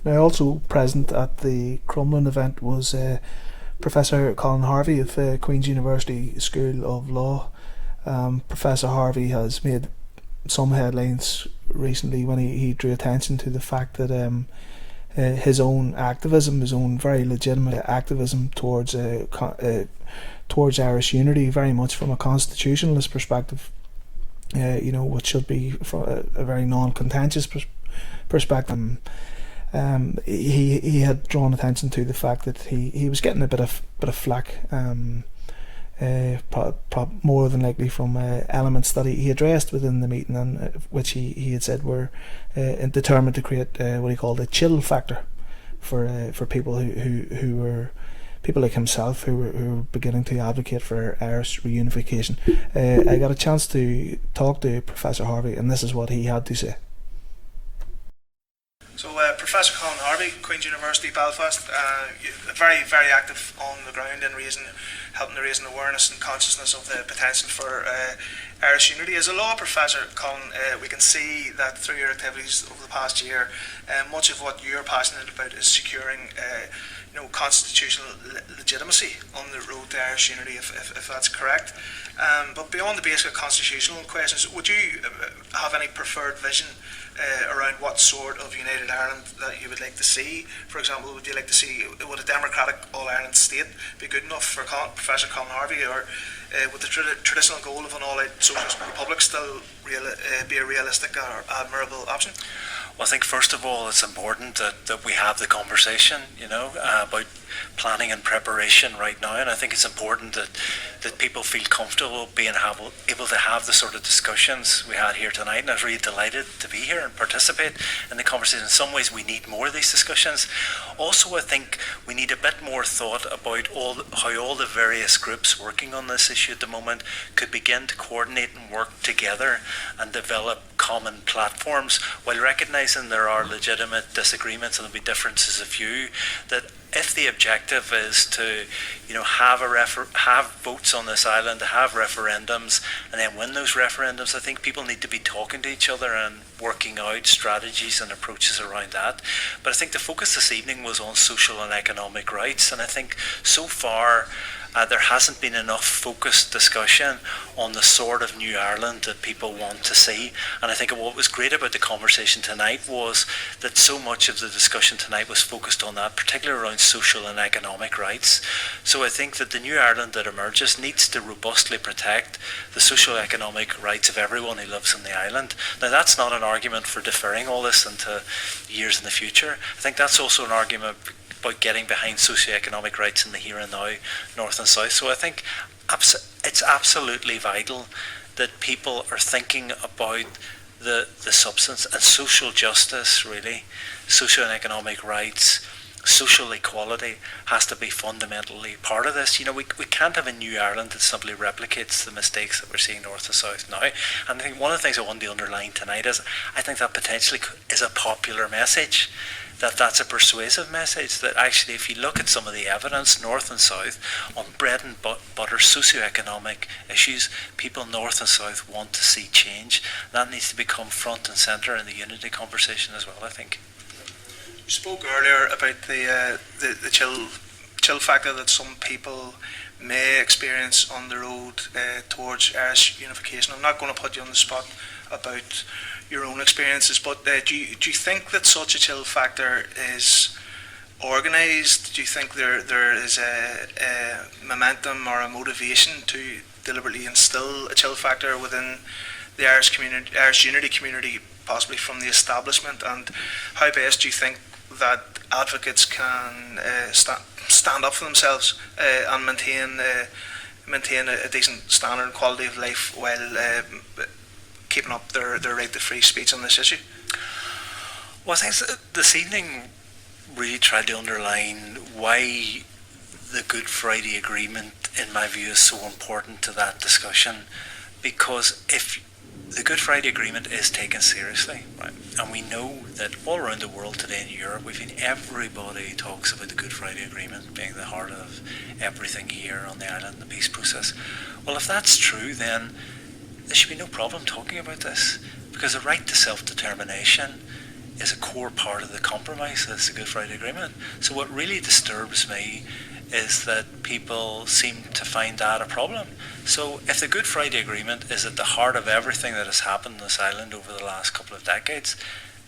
Now, also present at the Crumlin event was Professor Colin Harvey of Queen's University School of Law. Professor Harvey has made some headlines recently when he drew attention to the fact that his own activism, his own very legitimate activism towards Irish unity, very much from a constitutionalist perspective, which should be from a very non-contentious perspective. He had drawn attention to the fact that he was getting a bit of flack, more than likely from elements that he addressed within the meeting, and which he had said were determined to create what he called a chill factor for people who were people like himself who were beginning to advocate for Irish reunification. I got a chance to talk to Professor Harvey, and this is what he had to say. So Professor Colin Harvey, Queen's University Belfast, very, very active on the ground in helping to raise an awareness and consciousness of the potential for Irish unity. As a law professor, Colin, we can see that through your activities over the past year, much of what you're passionate about is securing constitutional legitimacy on the road to Irish unity, if that's correct. But beyond the basic constitutional questions, would you have any preferred vision around what sort of united Ireland that you would like to see? For example, would you like to see, would a democratic all-Ireland state be good enough for Professor Colin Harvey, or would the traditional goal of an all-out socialist republic still be a realistic or admirable option? Well, I think first of all it's important that we have the conversation, about planning and preparation right now, and I think it's important that people feel comfortable being able to have the sort of discussions we had here tonight, and I was really delighted to be here and participate in the conversation. In some ways we need more of these discussions. Also, I think we need a bit more thought about how all the various groups working on this issue at the moment could begin to coordinate and work together and develop common platforms, while recognising there are legitimate disagreements and there'll be differences of view, that if the objective is to have votes on this island, to have referendums and then win those referendums, I think people need to be talking to each other and working out strategies and approaches around that. But I think the focus this evening was on social and economic rights, and I think so far there hasn't been enough focused discussion on the sort of new Ireland that people want to see. And I think what was great about the conversation tonight was that so much of the discussion tonight was focused on that, particularly around social and economic rights. So I think that the new Ireland that emerges needs to robustly protect the social and economic rights of everyone who lives on the island. Now, that's not an argument for deferring all this into years in the future. I think that's also an argument about getting behind socio-economic rights in the here and now, north and south. So I think it's absolutely vital that people are thinking about the substance and social justice, really. Social and economic rights, social equality has to be fundamentally part of this. We can't have a new Ireland that simply replicates the mistakes that we're seeing north and south now. And I think one of the things I want to underline tonight is I think that potentially is a popular message, that's a persuasive message, that actually if you look at some of the evidence north and south on bread and butter socio-economic issues, people north and south want to see change. That needs to become front and centre in the unity conversation as well, I think. You spoke earlier about the chill factor that some people may experience on the road towards Irish unification. I'm not going to put you on the spot about your own experiences, but do you think that such a chill factor is organised? Do you think there is a momentum or a motivation to deliberately instill a chill factor within the Irish unity community, possibly from the establishment? And how best do you think that advocates can stand up for themselves and maintain a decent standard and quality of life while keeping up their right to free speech on this issue? Well, I think this evening really tried to underline why the Good Friday Agreement, in my view, is so important to that discussion. Because if the Good Friday Agreement is taken seriously, right, and we know that all around the world today in Europe, everybody talks about the Good Friday Agreement being the heart of everything here on the island, the peace process. Well, if that's true, then there should be no problem talking about this, because the right to self-determination is a core part of the compromise. That's the Good Friday Agreement. So what really disturbs me is that people seem to find that a problem. So if the Good Friday Agreement is at the heart of everything that has happened on this island over the last couple of decades,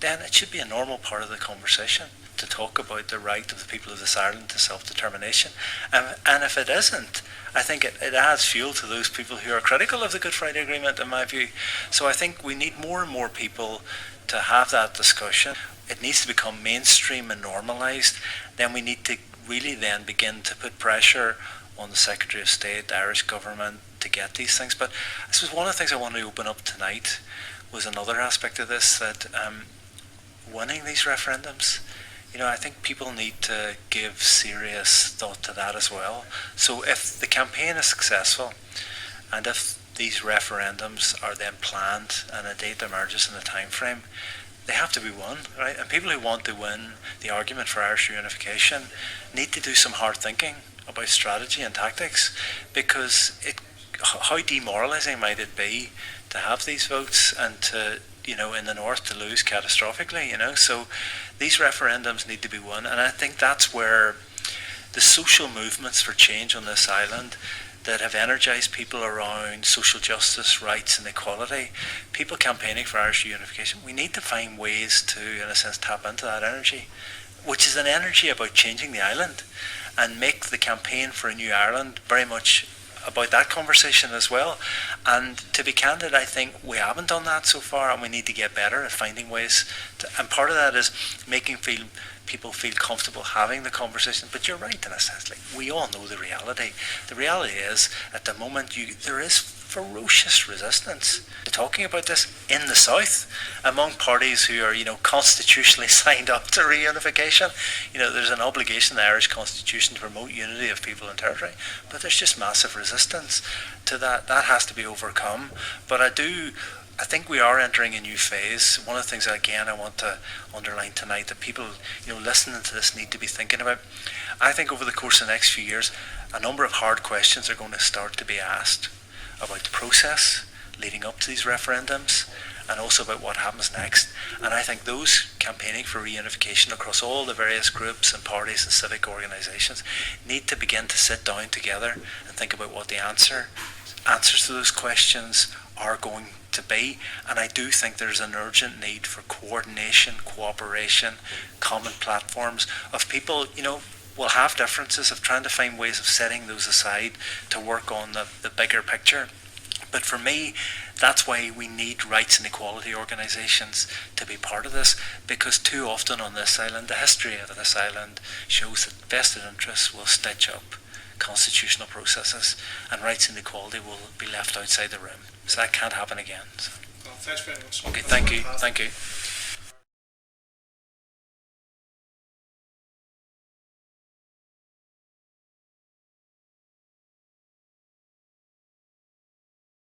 then it should be a normal part of the conversation to talk about the right of the people of this island to self-determination. And if it isn't, I think it adds fuel to those people who are critical of the Good Friday Agreement, in my view. So I think we need more and more people to have that discussion. It needs to become mainstream and normalised. Then we need to really then begin to put pressure on the Secretary of State, the Irish government, to get these things. But I suppose one of the things I wanted to open up tonight was another aspect of this, that winning these referendums, I think people need to give serious thought to that as well. So if the campaign is successful, and if these referendums are then planned and a date emerges in a time frame, they have to be won, right? And people who want to win the argument for Irish reunification need to do some hard thinking about strategy and tactics, because how demoralising might it be to have these votes and to, in the north, to lose catastrophically, So these referendums need to be won, and I think that's where the social movements for change on this island that have energised people around social justice, rights and equality, people campaigning for Irish reunification, we need to find ways to, in a sense, tap into that energy, which is an energy about changing the island, and make the campaign for a new Ireland very much about that conversation as well. And to be candid, I think we haven't done that so far, and we need to get better at finding ways to, and part of that is making people feel comfortable having the conversation. But you're right in a sense, like, we all know the reality. The reality is, at the moment, there is ferocious resistance to talking about this in the south among parties who are, constitutionally signed up to reunification. There's an obligation in the Irish Constitution to promote unity of people and territory, but there's just massive resistance to that. That has to be overcome. But I think we are entering a new phase. One of the things, again, I want to underline tonight that people, listening to this need to be thinking about. I think over the course of the next few years, a number of hard questions are going to start to be asked about the process leading up to these referendums, and also about what happens next. And I think those campaigning for reunification across all the various groups and parties and civic organisations need to begin to sit down together and think about what the answers to those questions are going to be. And I do think there's an urgent need for coordination, cooperation, common platforms of people, will have differences, of trying to find ways of setting those aside to work on the bigger picture. But for me, that's why we need rights and equality organisations to be part of this, because too often on this island, the history of this island shows that vested interests will stitch up constitutional processes, and rights and equality will be left outside the room. So that can't happen again. So. Well, thanks very much. Okay, thank you.